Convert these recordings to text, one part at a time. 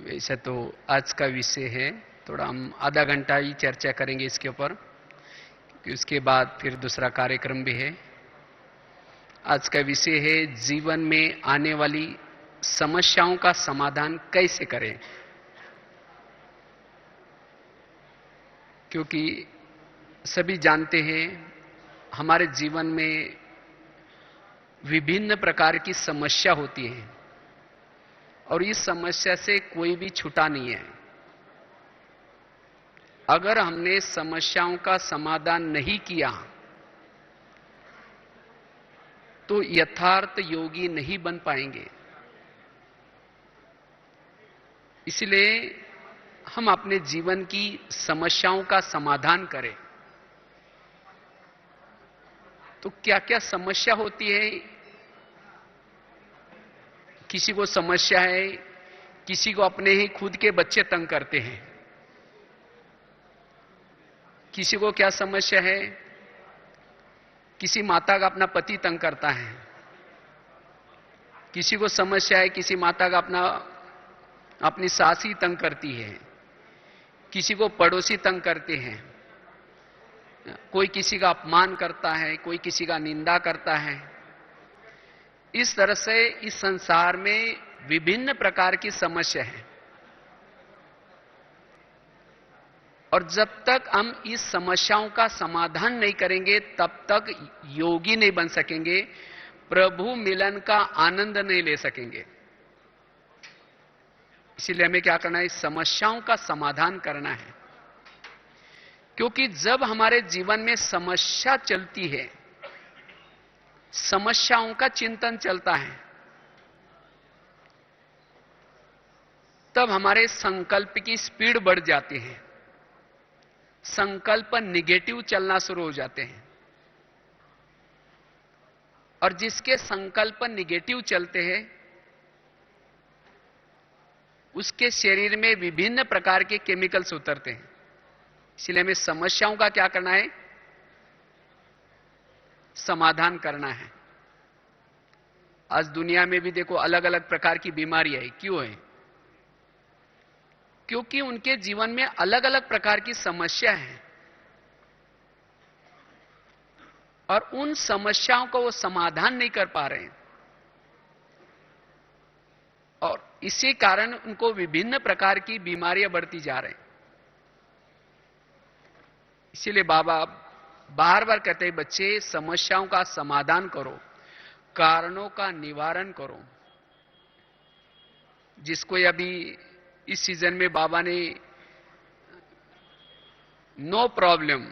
वैसे तो आज का विषय है, थोड़ा हम आधा घंटा ही चर्चा करेंगे इसके ऊपर, कि उसके बाद फिर दूसरा कार्यक्रम भी है। आज का विषय है जीवन में आने वाली समस्याओं का समाधान कैसे करें। क्योंकि सभी जानते हैं हमारे जीवन में विभिन्न प्रकार की समस्या होती है और इस समस्या से कोई भी छूटा नहीं है। अगर हमने समस्याओं का समाधान नहीं किया तो यथार्थ योगी नहीं बन पाएंगे। इसलिए हम अपने जीवन की समस्याओं का समाधान करें। तो क्या क्या समस्या होती है? किसी को समस्या है, किसी को अपने ही खुद के बच्चे तंग करते हैं। किसी को क्या समस्या है? किसी माता का अपना पति तंग करता है। किसी को समस्या है, किसी माता का अपनी सास ही तंग करती है। किसी को पड़ोसी तंग करते हैं। कोई किसी का अपमान करता है, कोई किसी का निंदा करता है। इस तरह से इस संसार में विभिन्न प्रकार की समस्या है और जब तक हम इस समस्याओं का समाधान नहीं करेंगे तब तक योगी नहीं बन सकेंगे, प्रभु मिलन का आनंद नहीं ले सकेंगे। इसीलिए हमें क्या करना है? इस समस्याओं का समाधान करना है। क्योंकि जब हमारे जीवन में समस्या चलती है, समस्याओं का चिंतन चलता है, तब हमारे संकल्प की स्पीड बढ़ जाती है। संकल्प निगेटिव चलना शुरू हो जाते हैं और जिसके संकल्प निगेटिव चलते हैं उसके शरीर में विभिन्न प्रकार के केमिकल्स उतरते हैं। इसलिए हमें समस्याओं का क्या करना है? समाधान करना है। आज दुनिया में भी देखो अलग अलग प्रकार की बीमारियां है। क्यों है? क्योंकि उनके जीवन में अलग अलग प्रकार की समस्या है और उन समस्याओं को वो समाधान नहीं कर पा रहे हैं और इसी कारण उनको विभिन्न प्रकार की बीमारियां बढ़ती जा रही हैं। इसीलिए बाबा बार बार कहते हैं, बच्चे समस्याओं का समाधान करो, कारणों का निवारण करो। जिसको अभी इस सीजन में बाबा ने नो प्रॉब्लम,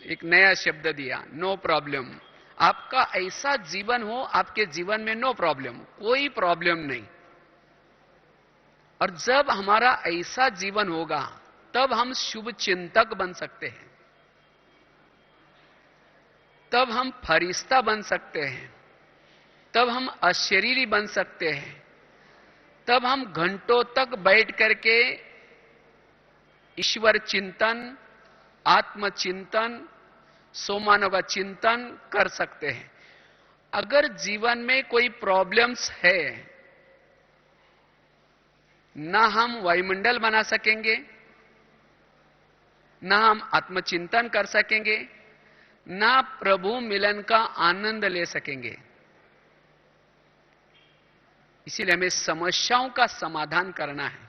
एक नया शब्द दिया, नो प्रॉब्लम। आपका ऐसा जीवन हो, आपके जीवन में नो प्रॉब्लम, कोई प्रॉब्लम नहीं। और जब हमारा ऐसा जीवन होगा तब हम शुभ चिंतक बन सकते हैं, तब हम फरिश्ता बन सकते हैं, तब हम अशरीरी बन सकते हैं, तब हम घंटों तक बैठ करके ईश्वर चिंतन, आत्मचिंतन, सोमानव का चिंतन कर सकते हैं। अगर जीवन में कोई प्रॉब्लम्स है, ना हम वायुमंडल बना सकेंगे, ना हम आत्मचिंतन कर सकेंगे, ना प्रभु मिलन का आनंद ले सकेंगे। इसीलिए हमें समस्याओं का समाधान करना है।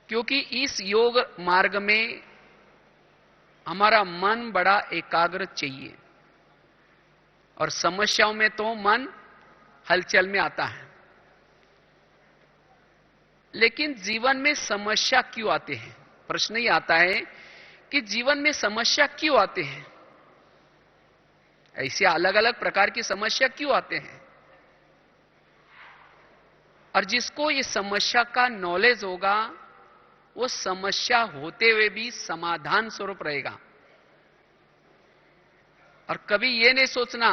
क्योंकि इस योग मार्ग में हमारा मन बड़ा एकाग्र चाहिए और समस्याओं में तो मन हलचल में आता है। लेकिन जीवन में समस्या क्यों आते हैं? प्रश्न ये आता है कि जीवन में समस्या क्यों आते हैं? ऐसे अलग अलग प्रकार की समस्या क्यों आते हैं? और जिसको ये समस्या का नॉलेज होगा वो समस्या होते हुए भी समाधान स्वरूप रहेगा। और कभी ये नहीं सोचना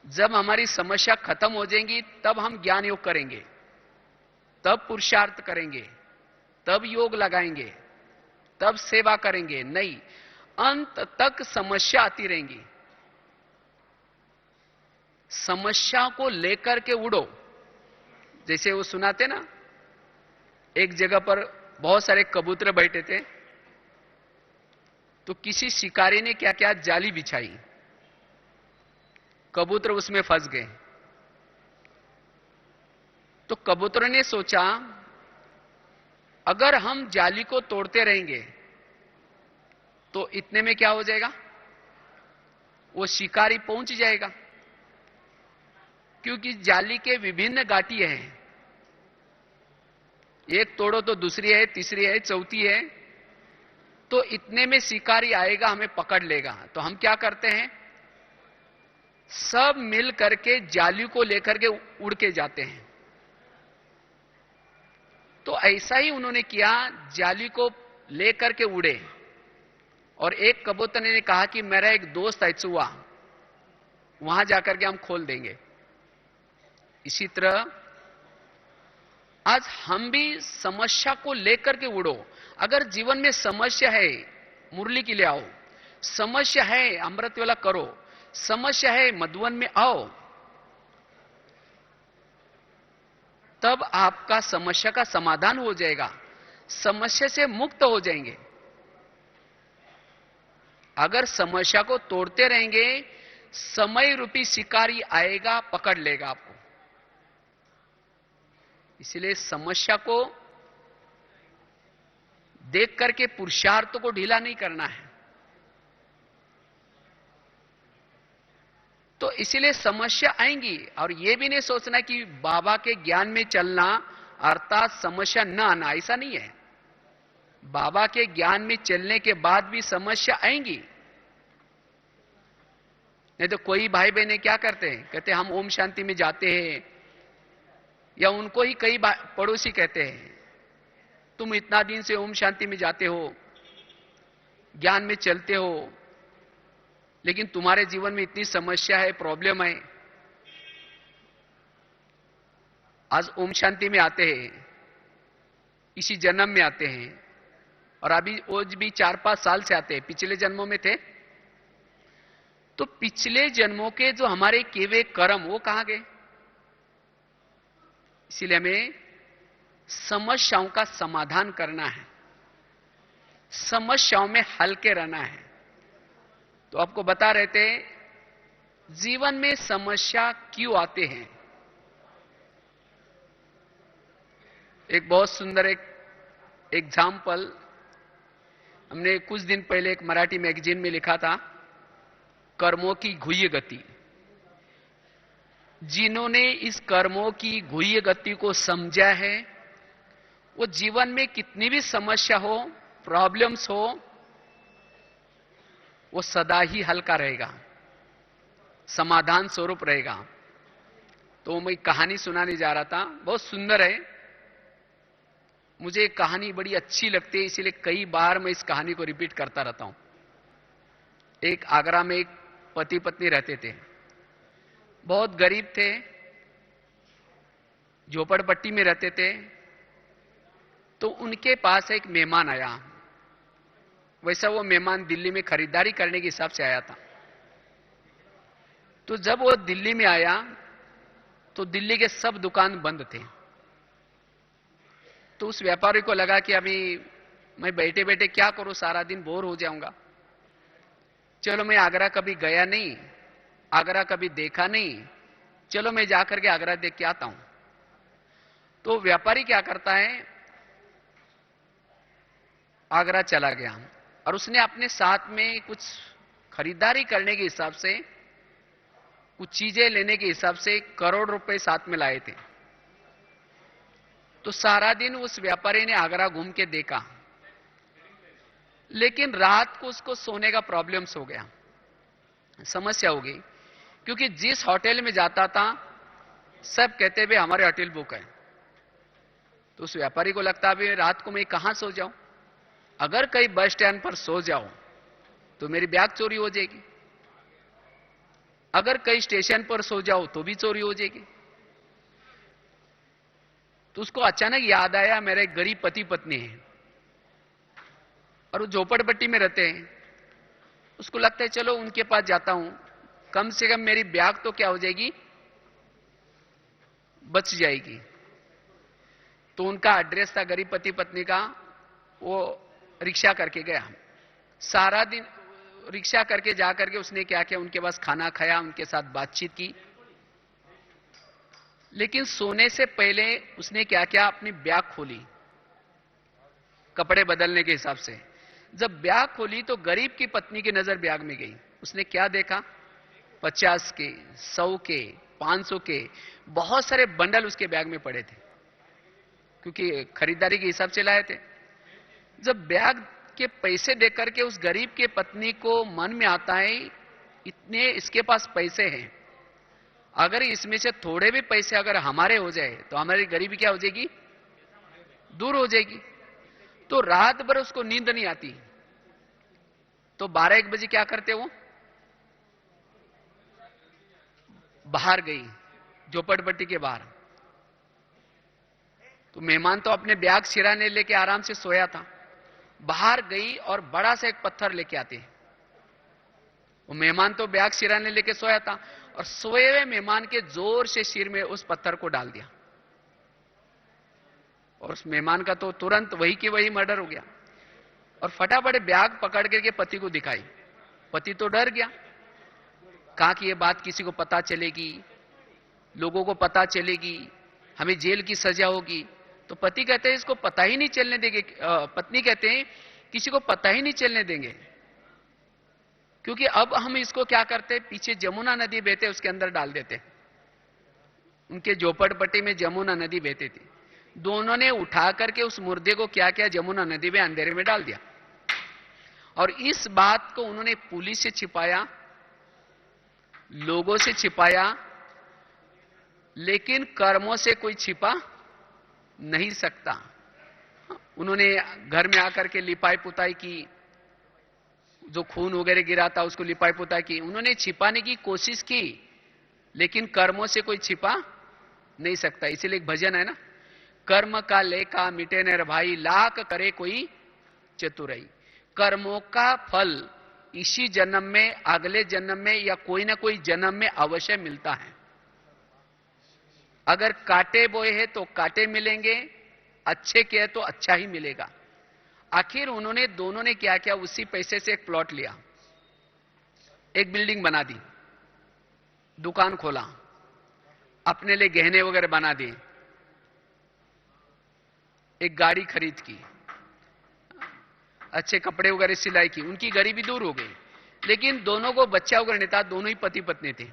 जब हमारी समस्या खत्म हो जाएंगी तब हम ज्ञान योग करेंगे, तब पुरुषार्थ करेंगे, तब योग लगाएंगे, तब सेवा करेंगे। नहीं, अंत तक समस्या आती रहेंगी। समस्या को लेकर के उड़ो। जैसे वो सुनाते ना, एक जगह पर बहुत सारे कबूतर बैठे थे, तो किसी शिकारी ने क्या क्या जाली बिछाई, कबूतर उसमें फंस गए। तो कबूतरों ने सोचा अगर हम जाली को तोड़ते रहेंगे तो इतने में क्या हो जाएगा, वो शिकारी पहुंच जाएगा, क्योंकि जाली के विभिन्न गांठिए हैं, एक तोड़ो तो दूसरी है, तीसरी है, चौथी है, तो इतने में शिकारी आएगा, हमें पकड़ लेगा। तो हम क्या करते हैं, सब मिल करके जाली को लेकर के उड़ के जाते हैं। तो ऐसा ही उन्होंने किया, जाली को लेकर के उड़े। और एक कबूतर ने कहा कि मेरा एक दोस्त है चूहा, वहां जाकर के हम खोल देंगे। इसी तरह आज हम भी समस्या को लेकर के उड़ो। अगर जीवन में समस्या है, मुरली के लिए आओ। समस्या है, अमृत वेला करो। समस्या है, मधुवन में आओ। तब आपका समस्या का समाधान हो जाएगा, समस्या से मुक्त हो जाएंगे। अगर समस्या को तोड़ते रहेंगे, समय रूपी शिकारी आएगा, पकड़ लेगा आपको। इसलिए समस्या को देख करके पुरुषार्थ को ढीला नहीं करना है। तो इसीलिए समस्या आएंगी, और यह भी नहीं सोचना कि बाबा के ज्ञान में चलना अर्थात समस्या न आना, ऐसा नहीं है। बाबा के ज्ञान में चलने के बाद भी समस्या आएंगी। नहीं तो कोई भाई बहन क्या करते हैं, कहते हैं हम ओम शांति में जाते हैं, या उनको ही कई पड़ोसी कहते हैं तुम इतना दिन से ओम शांति में जाते हो, ज्ञान में चलते हो, लेकिन तुम्हारे जीवन में इतनी समस्या है, प्रॉब्लम है। आज ओम शांति में आते हैं, इसी जन्म में आते हैं, और अभी आज भी 4-5 साल से आते हैं, पिछले जन्मों में थे। तो पिछले जन्मों के जो हमारे किए हुए कर्म वो कहां गए। इसीलिए हमें समस्याओं का समाधान करना है, समस्याओं में हल के रहना है। तो आपको बता रहे थे जीवन में समस्या क्यों आते हैं। एक बहुत सुंदर एक एग्जाम्पल हमने कुछ दिन पहले एक मराठी मैगजीन में लिखा था, कर्मों की गुह्य गति। जिन्होंने इस कर्मों की गुह्य गति को समझा है, वो जीवन में कितनी भी समस्या हो, प्रॉब्लम्स हो, वो सदा ही हल्का रहेगा, समाधान स्वरूप रहेगा। तो मैं कहानी सुनाने जा रहा था, बहुत सुंदर है, मुझे एक कहानी बड़ी अच्छी लगती है, इसलिए कई बार मैं इस कहानी को रिपीट करता रहता हूं। एक आगरा में एक पति पत्नी रहते थे, बहुत गरीब थे, झोपड़पट्टी में रहते थे। तो उनके पास एक मेहमान आया। वैसा वो मेहमान दिल्ली में खरीदारी करने के हिसाब से आया था। तो जब वो दिल्ली में आया तो दिल्ली के सब दुकान बंद थे। तो उस व्यापारी को लगा कि अभी मैं बैठे बैठे क्या करूं, सारा दिन बोर हो जाऊंगा। चलो मैं आगरा कभी गया नहीं, आगरा कभी देखा नहीं, चलो मैं जाकर के आगरा देख के आता हूं। तो व्यापारी क्या करता है, आगरा चला गया और उसने अपने साथ में कुछ खरीदारी करने के हिसाब से, कुछ चीजें लेने के हिसाब से करोड़ रुपए साथ में लाए थे। तो सारा दिन उस व्यापारी ने आगरा घूम के देखा, लेकिन रात को उसको सोने का प्रॉब्लम्स हो गया, समस्या हो गई। क्योंकि जिस होटल में जाता था सब कहते हुए हमारे होटल बुक है। तो उस व्यापारी को लगता है रात को मैं कहां सो जाऊं, अगर कहीं बस स्टैंड पर सो जाऊं तो मेरी बैग चोरी हो जाएगी, अगर कहीं स्टेशन पर सो जाऊं तो भी चोरी हो जाएगी। तो उसको अचानक याद आया मेरे एक गरीब पति पत्नी है और वो झोपड़पट्टी में रहते हैं। उसको लगता है चलो उनके पास जाता हूं, कम से कम मेरी बैग तो क्या हो जाएगी, बच जाएगी। तो उनका एड्रेस था गरीब पति पत्नी का, वो रिक्शा करके गया। सारा दिन रिक्शा करके जाकर के उसने क्या किया, उनके पास खाना खाया, उनके साथ बातचीत की। लेकिन सोने से पहले उसने क्या किया, अपनी बैग खोली कपड़े बदलने के हिसाब से। जब बैग खोली तो गरीब की पत्नी की नजर बैग में गई। उसने क्या देखा, 50 के, 100 के, 500 के बहुत सारे बंडल उसके बैग में पड़े थे, क्योंकि खरीदारी के हिसाब से लाए थे। जब बैग के पैसे देकर के उस गरीब के पत्नी को मन में आता है, इतने इसके पास पैसे हैं, अगर इसमें से थोड़े भी पैसे अगर हमारे हो जाए तो हमारी गरीबी क्या हो जाएगी, दूर हो जाएगी। तो रात भर उसको नींद नहीं आती। तो 12-1 बजे क्या करते वो, बाहर गई झोपड़पट्टी के बाहर। तो मेहमान तो अपने बैग सिराने लेके आराम से सोया था, बाहर गई और बड़ा सा एक पत्थर लेके आती। वो मेहमान तो बैग सिराने लेके सोया था और सोए हुए मेहमान के जोर से सिर में उस पत्थर को डाल दिया और उस मेहमान का तो तुरंत वही की वही मर्डर हो गया। और फटाफट बैग पकड़ करके पति को दिखाई। पति तो डर गया, कहा कि ये बात किसी को पता चलेगी, लोगों को पता चलेगी, हमें जेल की सजा होगी। तो पति कहते हैं इसको पता ही नहीं चलने देंगे, पत्नी कहते हैं किसी को पता ही नहीं चलने देंगे, क्योंकि अब हम इसको क्या करते, पीछे जमुना नदी बहते उसके अंदर डाल देते। उनके झोपड़पट्टी में जमुना नदी बहती थी। दोनों ने उठा करके उस मुर्दे को क्या किया, जमुना नदी में अंधेरे में डाल दिया। और इस बात को उन्होंने पुलिस से छिपाया, लोगों से छिपाया, लेकिन कर्मों से कोई छिपा नहीं सकता। उन्होंने घर में आकर के लिपाई पुताई की, जो खून वगैरह गिरा था उसको लिपाई पुताई की। उन्होंने छिपाने की कोशिश की, लेकिन कर्मों से कोई छिपा नहीं सकता। इसीलिए एक भजन है ना, कर्म का लेखा मिटे न भाई, लाख करे कोई चतुराई। कर्मों का फल इसी जन्म में, अगले जन्म में या कोई ना कोई जन्म में अवश्य मिलता है। अगर कांटे बोए हैं तो कांटे मिलेंगे, अच्छे किए तो अच्छा ही मिलेगा। आखिर उन्होंने दोनों ने क्या किया, उसी पैसे से एक प्लॉट लिया, एक बिल्डिंग बना दी, दुकान खोला, अपने लिए गहने वगैरह बना दिए, एक गाड़ी खरीद की, अच्छे कपड़े वगैरह सिलाई की। उनकी गरीबी दूर हो गई। लेकिन दोनों को बच्चा वगैरह नहीं था, दोनों ही पति पत्नी थे।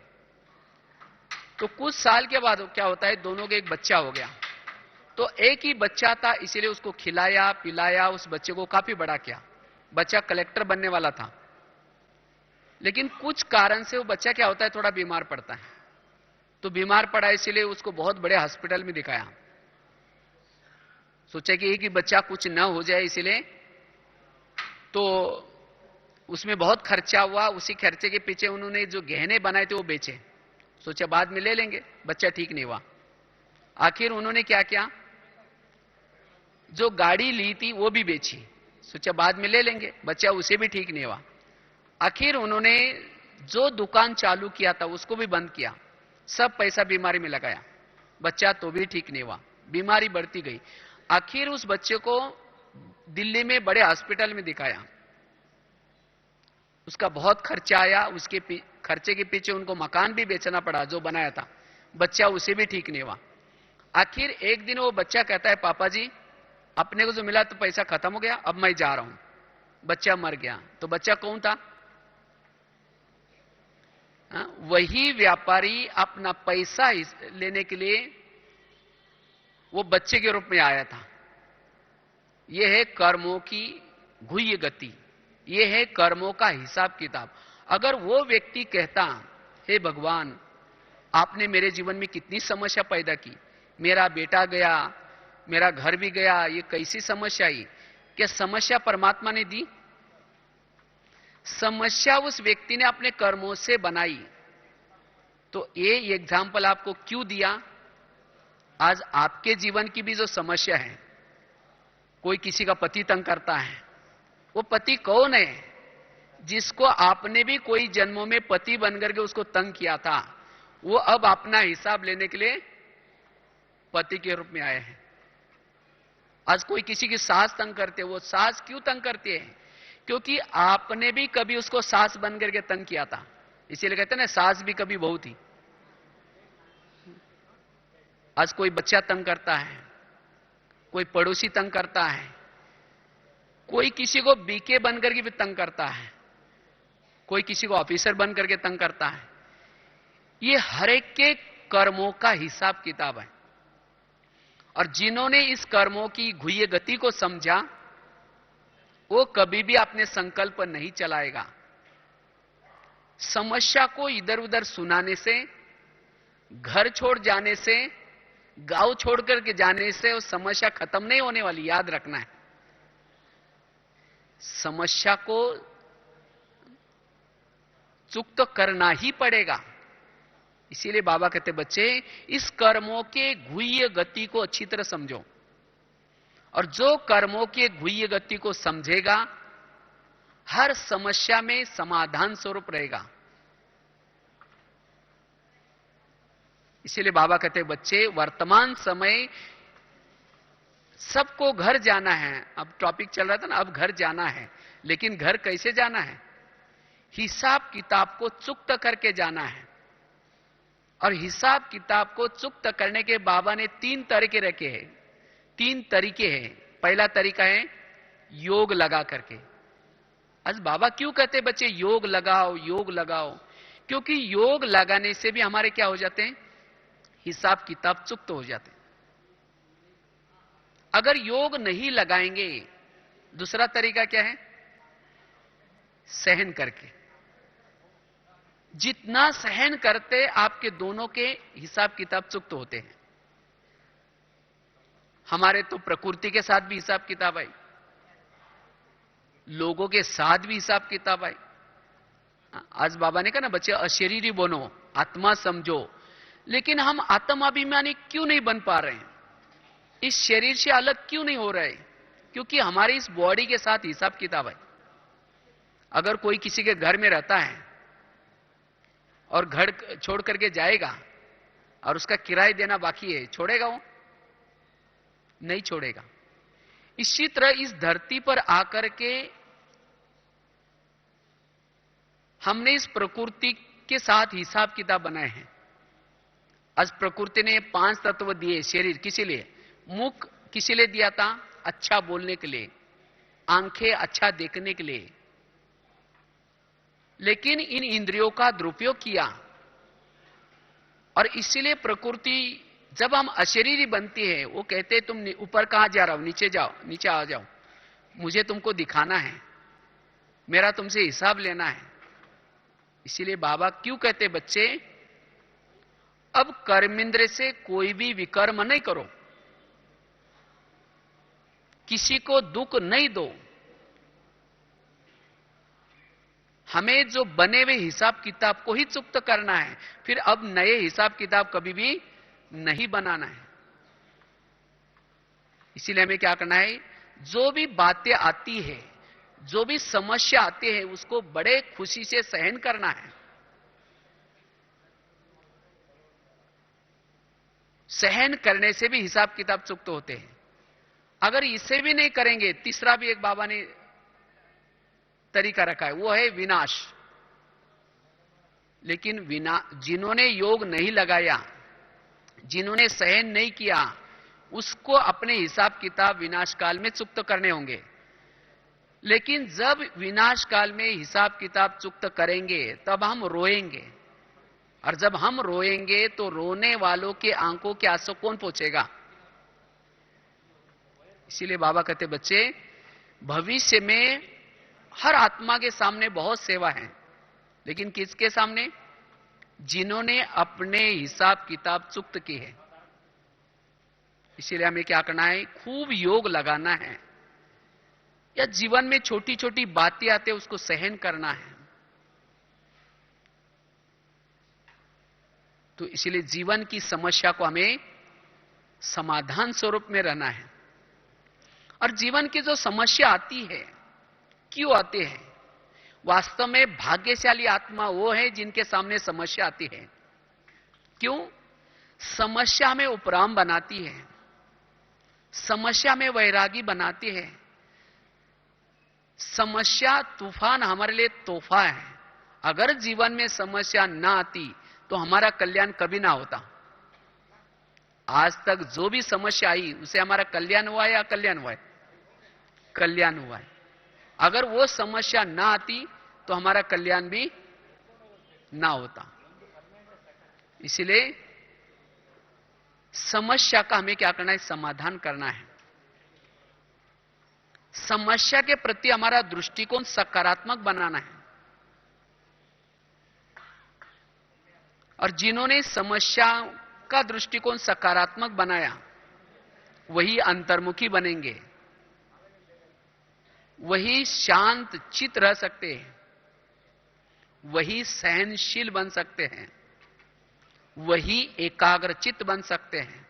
तो कुछ साल के बाद क्या होता है, दोनों के एक बच्चा हो गया। तो एक ही बच्चा था, इसीलिए उसको खिलाया पिलाया, उस बच्चे को काफी बड़ा किया। बच्चा कलेक्टर बनने वाला था, लेकिन कुछ कारण से वो बच्चा क्या होता है, थोड़ा बीमार पड़ता है। तो बीमार पड़ा, इसीलिए उसको बहुत बड़े हॉस्पिटल में दिखाया। सोचा कि एक ही बच्चा कुछ न हो जाए, इसीलिए तो उसमें बहुत खर्चा हुआ। उसी खर्चे के पीछे उन्होंने जो गहने बनाए थे वो बेचे। सोचा बाद में ले लेंगे, बच्चा ठीक नहीं हुआ। आखिर उन्होंने क्या किया, जो गाड़ी ली थी वो भी बेची। सोचा बाद में ले लेंगे, बच्चा उसे भी ठीक नहीं हुआ। आखिर उन्होंने जो दुकान चालू किया था उसको भी बंद किया। सब पैसा बीमारी में लगाया, बच्चा तो भी ठीक नहीं हुआ, बीमारी बढ़ती गई। आखिर उस बच्चे को दिल्ली में बड़े हॉस्पिटल में दिखाया। उसका बहुत खर्चा आया, उसके खर्चे के पीछे उनको मकान भी बेचना पड़ा जो बनाया था। बच्चा उसे भी ठीक नहीं हुआ। आखिर एक दिन वो बच्चा कहता है, पापा जी अपने को जो मिला तो पैसा खत्म हो गया, अब मैं जा रहा हूं। बच्चा मर गया। तो बच्चा कौन था, वही व्यापारी अपना पैसा लेने के लिए वो बच्चे के रूप में आया था। यह है कर्मों की गुह्य गति, यह है कर्मों का हिसाब किताब। अगर वो व्यक्ति कहता, हे भगवान आपने मेरे जीवन में कितनी समस्या पैदा की, मेरा बेटा गया, मेरा घर भी गया, ये कैसी समस्या आई, क्या समस्या परमात्मा ने दी? समस्या उस व्यक्ति ने अपने कर्मों से बनाई। तो ये एग्जाम्पल आपको क्यों दिया? आज आपके जीवन की भी जो समस्या है, कोई किसी का पति तंग करता है, वो पति कौन है? जिसको आपने भी कोई जन्मों में पति बनकर के उसको तंग किया था, वो अब अपना हिसाब लेने के लिए पति के रूप में आए हैं। आज कोई किसी की सास तंग करते हैं, वो सास क्यों तंग करती है? क्योंकि आपने भी कभी उसको सास बन करके तंग किया था। इसीलिए कहते हैं ना, सास भी कभी बहू थी। आज कोई बच्चा तंग करता है, कोई पड़ोसी तंग करता है, कोई किसी को बीके बन करके भी तंग करता है, कोई किसी को ऑफिसर बन करके तंग करता है। ये हर एक के कर्मों का हिसाब किताब है। और जिन्होंने इस कर्मों की गुह्य गति को समझा, वो कभी भी अपने संकल्प नहीं चलाएगा। समस्या को इधर उधर सुनाने से, घर छोड़ जाने से, गांव छोड़ करके जाने से वो समस्या खत्म नहीं होने वाली, याद रखना है। समस्या को चुक तो करना ही पड़ेगा। इसीलिए बाबा कहते, बच्चे इस कर्मों के गुह्य गति को अच्छी तरह समझो, और जो कर्मों के गुह्य गति को समझेगा हर समस्या में समाधान स्वरूप रहेगा। इसीलिए बाबा कहते, बच्चे वर्तमान समय सबको घर जाना है। अब टॉपिक चल रहा था ना, अब घर जाना है, लेकिन घर कैसे जाना है? हिसाब किताब को चुक्त करके जाना है। और हिसाब किताब को चुक्त करने के बाबा ने 3 तरीके रखे हैं। 3 तरीके हैं। पहला तरीका है योग लगा करके। आज बाबा क्यों कहते बच्चे योग लगाओ, योग लगाओ? क्योंकि योग लगाने से भी हमारे क्या हो जाते हैं? हिसाब किताब चुक्त हो जाते हैं। अगर योग नहीं लगाएंगे, दूसरा तरीका क्या है? सहन करके। जितना सहन करते आपके दोनों के हिसाब किताब चुक्त होते हैं। हमारे तो प्रकृति के साथ भी हिसाब किताब है, लोगों के साथ भी हिसाब किताब है। आज बाबा ने कहा ना, बच्चे अशरीरी बनो, आत्मा समझो। लेकिन हम आत्माभिमानी क्यों नहीं बन पा रहे हैं? इस शरीर से अलग क्यों नहीं हो रहे? क्योंकि हमारी इस बॉडी के साथ हिसाब किताब है। अगर कोई किसी के घर में रहता है और घर छोड़ करके जाएगा और उसका किराया देना बाकी है, छोड़ेगा वो? नहीं छोड़ेगा। इसी तरह इस धरती पर आकर के हमने इस प्रकृति के साथ हिसाब किताब बनाए हैं। आज प्रकृति ने 5 तत्व दिए। शरीर किसी लिए? मुख किसी लिए दिया था? अच्छा बोलने के लिए। आंखें अच्छा देखने के लिए। लेकिन इन इंद्रियों का दुरुपयोग किया, और इसीलिए प्रकृति जब हम अशरीरी बनती है, वो कहते तुम ऊपर कहां जा रहा हो, नीचे जाओ, नीचे आ जाओ, मुझे तुमको दिखाना है, मेरा तुमसे हिसाब लेना है। इसीलिए बाबा क्यों कहते बच्चे, अब कर्मेंद्र से कोई भी विकर्म नहीं करो, किसी को दुख नहीं दो। हमें जो बने हुए हिसाब किताब को ही चुक्त करना है, फिर अब नए हिसाब किताब कभी भी नहीं बनाना है। इसीलिए हमें क्या करना है? जो भी बातें आती है, जो भी समस्या आती है, उसको बड़े खुशी से सहन करना है। सहन करने से भी हिसाब किताब चुक्त होते हैं। अगर इसे भी नहीं करेंगे, तीसरा भी एक बाबा ने तरीका रखा है, वो है विनाश। लेकिन जिन्होंने योग नहीं लगाया, जिन्होंने सहन नहीं किया, उसको अपने हिसाब किताब विनाश काल में चुक्त करने होंगे। लेकिन जब विनाश काल में हिसाब किताब चुक्त करेंगे, तब हम रोएंगे, और जब हम रोएंगे तो रोने वालों के आंखों के आंसू कौन पोंछेगा? इसीलिए बाबा कहते बच्चे, भविष्य में हर आत्मा के सामने बहुत सेवा है, लेकिन किसके सामने? जिन्होंने अपने हिसाब किताब चुक्त की है। इसीलिए हमें क्या करना है? खूब योग लगाना है। या जीवन में छोटी छोटी बातें आते हैं, उसको सहन करना है। तो इसलिए जीवन की समस्या को हमें समाधान स्वरूप में रहना है। और जीवन की जो समस्या आती है, क्यों आते हैं? वास्तव में भाग्यशाली आत्मा वो है जिनके सामने समस्या आती है। क्यों? समस्या हमें उपराम बनाती है, समस्या में वैरागी बनाती है। समस्या तूफान हमारे लिए तोहफा है। अगर जीवन में समस्या ना आती तो हमारा कल्याण कभी ना होता। आज तक जो भी समस्या आई उसे हमारा कल्याण हुआ है या कल्याण हुआ है? कल्याण हुआ है। अगर वो समस्या ना आती तो हमारा कल्याण भी ना होता। इसलिए समस्या का हमें क्या करना है? समाधान करना है। समस्या के प्रति हमारा दृष्टिकोण सकारात्मक बनाना है। और जिन्होंने समस्या का दृष्टिकोण सकारात्मक बनाया वही अंतर्मुखी बनेंगे, वही शांत चित्त रह सकते हैं, वही सहनशील बन सकते हैं, वही एकाग्रचित्त बन सकते हैं।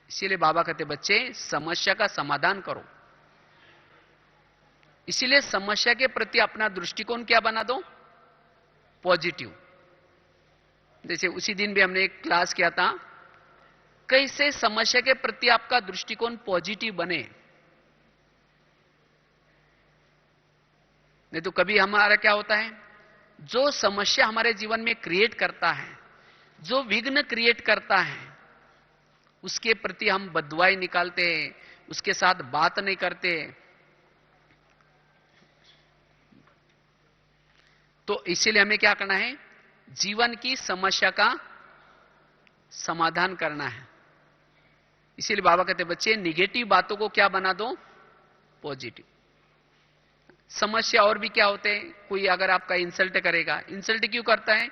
इसीलिए बाबा कहते बच्चे समस्या का समाधान करो। इसीलिए समस्या के प्रति अपना दृष्टिकोण क्या बना दो? पॉजिटिव। जैसे उसी दिन भी हमने एक क्लास किया था, कैसे समस्या के प्रति आपका दृष्टिकोण पॉजिटिव बने। नहीं तो कभी हमारा क्या होता है, जो समस्या हमारे जीवन में क्रिएट करता है, जो विघ्न क्रिएट करता है, उसके प्रति हम बददुआएं निकालते हैं, उसके साथ बात नहीं करते। तो इसीलिए हमें क्या करना है? जीवन की समस्या का समाधान करना है। इसीलिए बाबा कहते बच्चे निगेटिव बातों को क्या बना दो? पॉजिटिव। समस्या और भी क्या होते हैं? कोई अगर आपका इंसल्ट करेगा, इंसल्ट क्यों करता है?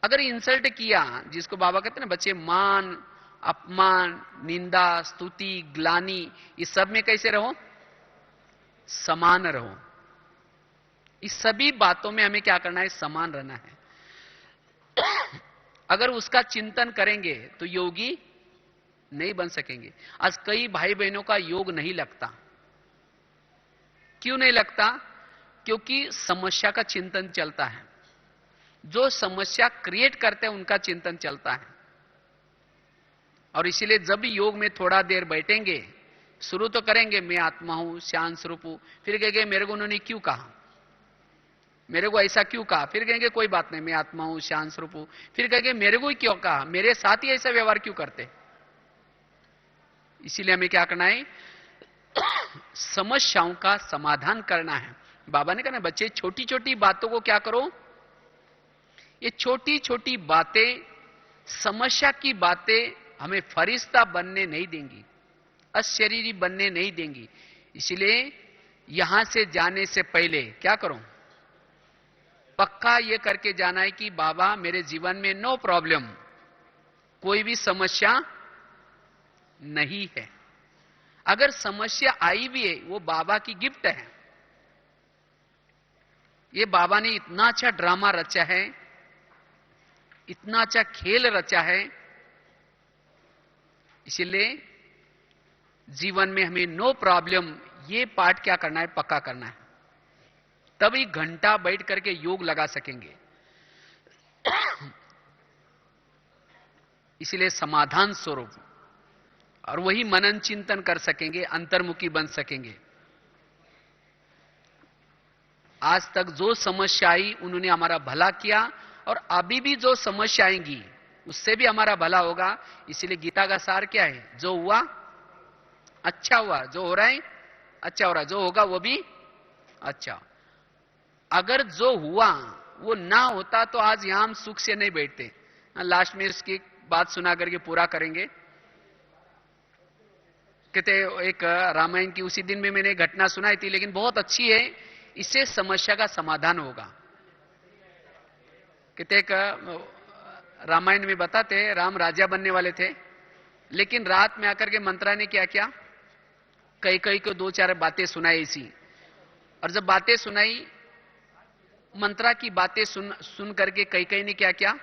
अगर इंसल्ट किया, जिसको बाबा कहते हैं ना बच्चे, मान अपमान निंदा स्तुति ग्लानि, इस सब में कैसे रहो? समान रहो। इस सभी बातों में हमें क्या करना है? समान रहना है। अगर उसका चिंतन करेंगे तो योगी नहीं बन सकेंगे। आज कई भाई बहनों का योग नहीं लगता। क्यों नहीं लगता? क्योंकि समस्या का चिंतन चलता है। जो समस्या क्रिएट करते हैं उनका चिंतन चलता है। और इसीलिए जब भी योग में थोड़ा देर बैठेंगे, शुरू तो करेंगे मैं आत्मा हूं, शांत स्वरूप हूं, फिर कहेंगे मेरे को उन्होंने क्यों कहा, मेरे को ऐसा क्यों कहा, फिर कहेंगे कोई बात नहीं मैं आत्मा हूं शांत स्वरूप हूं, फिर कहेंगे मेरे को ही क्यों कहा, मेरे साथ ही ऐसा व्यवहार क्यों करते। इसीलिए हमें क्या करना है? समस्याओं का समाधान करना है। बाबा ने कहा ना बच्चे छोटी छोटी बातों को क्या करो? ये छोटी छोटी बातें, समस्या की बातें हमें फरिश्ता बनने नहीं देंगी, अशरीरी बनने नहीं देंगी। इसलिए यहां से जाने से पहले क्या करो? पक्का ये करके जाना है कि बाबा मेरे जीवन में नो प्रॉब्लम, कोई भी समस्या नहीं है। अगर समस्या आई भी है वो बाबा की गिफ्ट है। ये बाबा ने इतना अच्छा ड्रामा रचा है, इतना अच्छा खेल रचा है। इसलिए जीवन में हमें नो प्रॉब्लम ये पाठ क्या करना है? पक्का करना है। तभी घंटा बैठ करके योग लगा सकेंगे। इसलिए समाधान स्वरूप, और वही मनन चिंतन कर सकेंगे, अंतर्मुखी बन सकेंगे। आज तक जो समस्या आई उन्होंने हमारा भला किया, और अभी भी जो समस्या आएंगी उससे भी हमारा भला होगा। इसलिए गीता का सार क्या है? जो हुआ अच्छा हुआ, जो हो रहा है अच्छा हो रहा है, जो होगा वो भी अच्छा। अगर जो हुआ वो ना होता तो आज यहां हम सुख से नहीं बैठते। लास्ट में इसकी बात सुना करके पूरा करेंगे। कहते एक रामायण की उसी दिन में मैंने घटना सुनाई थी, लेकिन बहुत अच्छी है, इससे समस्या का समाधान होगा। कहते एक रामायण में बताते राम राजा बनने वाले थे, लेकिन रात में आकर के मंत्रा ने क्या किया? कई कई को दो चार बातें सुनाई ऐसी, और जब बातें सुनाई, मंत्रा की बातें सुन करके कई कई ने क्या किया?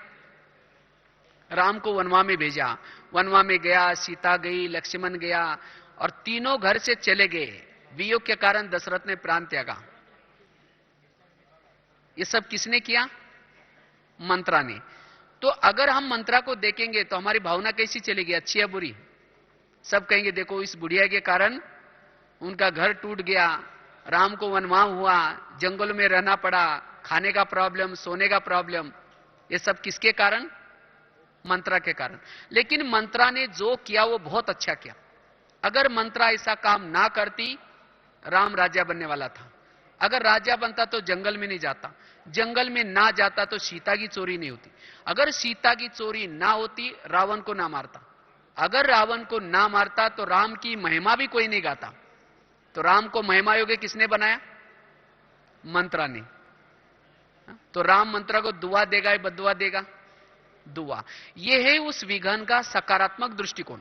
राम को वनवा में भेजा। वनवा में गया, सीता गई, लक्ष्मण गया, और तीनों घर से चले गए। वियोग के कारण दशरथ ने प्राण त्यागा। ये सब किसने किया? मंत्रा ने। तो अगर हम मंत्रा को देखेंगे तो हमारी भावना कैसी चलेगी, अच्छी या बुरी? सब कहेंगे देखो इस बुढ़िया के कारण उनका घर टूट गया, राम को वनवास हुआ, जंगल में रहना पड़ा, खाने का प्रॉब्लम, सोने का प्रॉब्लम, ये सब किसके कारण? मंत्रा के कारण। लेकिन मंत्रा ने जो किया वो बहुत अच्छा किया। अगर मंत्रा ऐसा काम ना करती, राम राजा बनने वाला था। अगर राजा बनता तो जंगल में नहीं जाता, जंगल में ना जाता तो सीता की चोरी नहीं होती, अगर सीता की चोरी ना होती रावण को ना मारता, अगर रावण को ना मारता तो राम की महिमा भी कोई नहीं गाता। तो राम को महिमा योग्य किसने बनाया? मंत्रा ने। तो राम मंत्रा को दुआ देगा या बदुआ देगा? दुआ। यह है उस विघन का सकारात्मक दृष्टिकोण।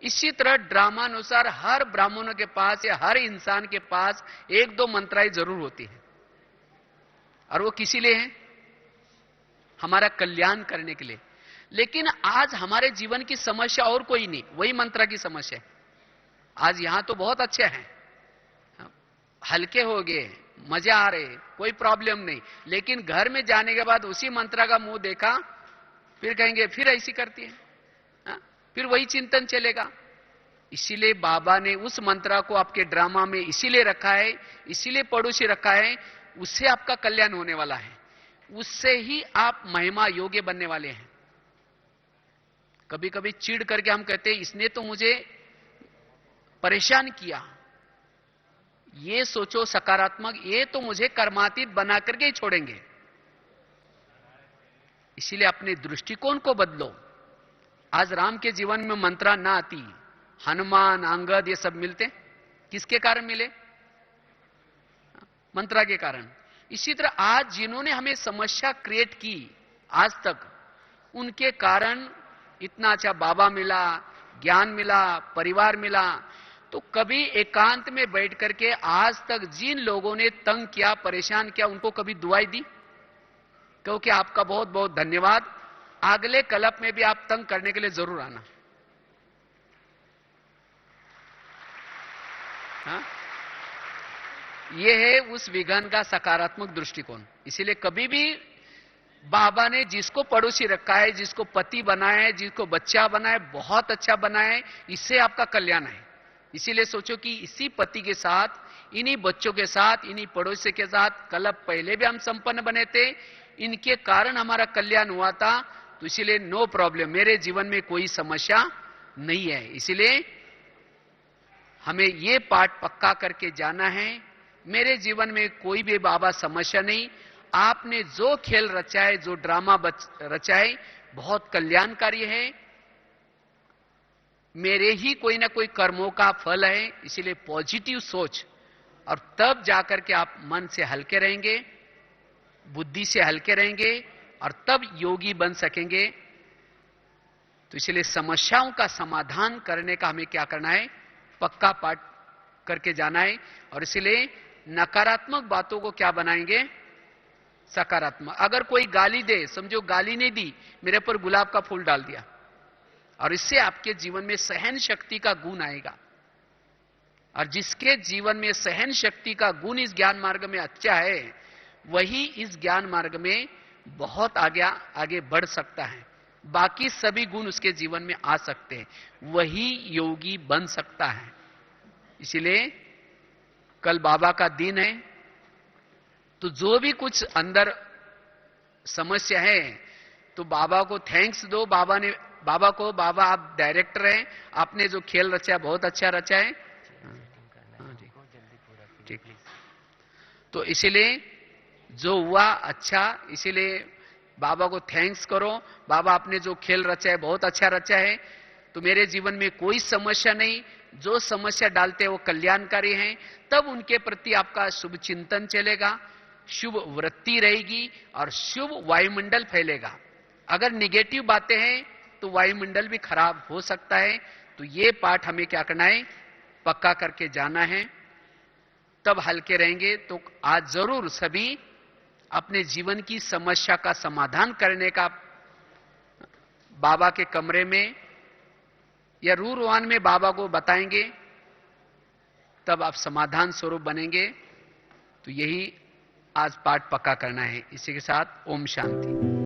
इसी तरह ड्रामानुसार हर ब्राह्मणों के पास या हर इंसान के पास एक दो मंत्राएं जरूर होती है, और वो किसी लिए है? हमारा कल्याण करने के लिए। लेकिन आज हमारे जीवन की समस्या और कोई नहीं, वही मंत्रा की समस्या है। आज यहां तो बहुत अच्छे हैं, हल्के हो गए, मजा आ रहे, कोई प्रॉब्लम नहीं, लेकिन घर में जाने के बाद उसी मंत्रा का मुंह देखा, फिर कहेंगे फिर ऐसी करती है, फिर वही चिंतन चलेगा। इसीलिए बाबा ने उस मंत्रा को आपके ड्रामा में इसीलिए रखा है, इसीलिए पड़ोसी रखा है, उससे आपका कल्याण होने वाला है, उससे ही आप महिमा योग्य बनने वाले हैं। कभी कभी चिढ़ करके हम कहते हैं इसने तो मुझे परेशान किया, ये सोचो सकारात्मक, ये तो मुझे कर्मातीत बना करके ही छोड़ेंगे। इसीलिए अपने दृष्टिकोण को बदलो। आज राम के जीवन में मंत्रा ना आती, हनुमान, अंगद ये सब मिलते, किसके कारण मिले? मंत्रा के कारण। इसी तरह आज जिन्होंने हमें समस्या क्रिएट की आज तक, उनके कारण इतना अच्छा बाबा मिला, ज्ञान मिला, परिवार मिला। तो कभी एकांत में बैठ करके आज तक जिन लोगों ने तंग किया, परेशान किया, उनको कभी दुआई दी? क्योंकि आपका बहुत बहुत धन्यवाद, अगले कल्प में भी आप तंग करने के लिए जरूर आना। हाँ? यह है उस विघन का सकारात्मक दृष्टिकोण। इसीलिए कभी भी बाबा ने जिसको पड़ोसी रखा है, जिसको पति बनाया है, जिसको बच्चा बनाया है, बहुत अच्छा बनाया है, इससे आपका कल्याण है। इसीलिए सोचो कि इसी पति के साथ, इन्हीं बच्चों के साथ, इन्हीं पड़ोसी के साथ कल्प पहले भी हम संपन्न बने थे, इनके कारण हमारा कल्याण हुआ था। तो इसीलिए नो प्रॉब्लम, मेरे जीवन में कोई समस्या नहीं है। इसीलिए हमें यह पाठ पक्का करके जाना है, मेरे जीवन में कोई भी बाबा समस्या नहीं। आपने जो खेल रचा है, जो ड्रामा रचा है, बहुत कल्याणकारी है, मेरे ही कोई ना कोई कर्मों का फल है। इसीलिए पॉजिटिव सोच, और तब जाकर के आप मन से हल्के रहेंगे, बुद्धि से हल्के रहेंगे, और तब योगी बन सकेंगे। तो इसलिए समस्याओं का समाधान करने का हमें क्या करना है? पक्का पाठ करके जाना है। और इसलिए नकारात्मक बातों को क्या बनाएंगे? सकारात्मक। अगर कोई गाली दे, समझो गाली नहीं दी, मेरे पर गुलाब का फूल डाल दिया, और इससे आपके जीवन में सहन शक्ति का गुण आएगा। और जिसके जीवन में सहन शक्ति का गुण इस ज्ञान मार्ग में अच्छा है, वही इस ज्ञान मार्ग में बहुत आगे बढ़ सकता है। बाकी सभी गुण उसके जीवन में आ सकते हैं, वही योगी बन सकता है। इसलिए कल बाबा का दिन है, तो जो भी कुछ अंदर समस्या है, तो बाबा को थैंक्स दो। बाबा आप डायरेक्टर हैं, आपने जो खेल रचा है बहुत अच्छा रचा है। ठीक। तो इसीलिए जो हुआ अच्छा, इसीलिए बाबा को थैंक्स करो। बाबा आपने जो खेल रचा है बहुत अच्छा रचा है, तो मेरे जीवन में कोई समस्या नहीं, जो समस्या डालते हैं वो कल्याणकारी हैं। तब उनके प्रति आपका शुभ चिंतन चलेगा, शुभ वृत्ति रहेगी, और शुभ वायुमंडल फैलेगा। अगर निगेटिव बातें हैं तो वायुमंडल भी खराब हो सकता है। तो ये पाठ हमें क्या करना है? पक्का करके जाना है, तब हल्के रहेंगे। तो आज जरूर सभी अपने जीवन की समस्या का समाधान करने का बाबा के कमरे में या रूरवान में बाबा को बताएंगे, तब आप समाधान स्वरूप बनेंगे। तो यही आज पाठ पक्का करना है। इसी के साथ ओम शांति।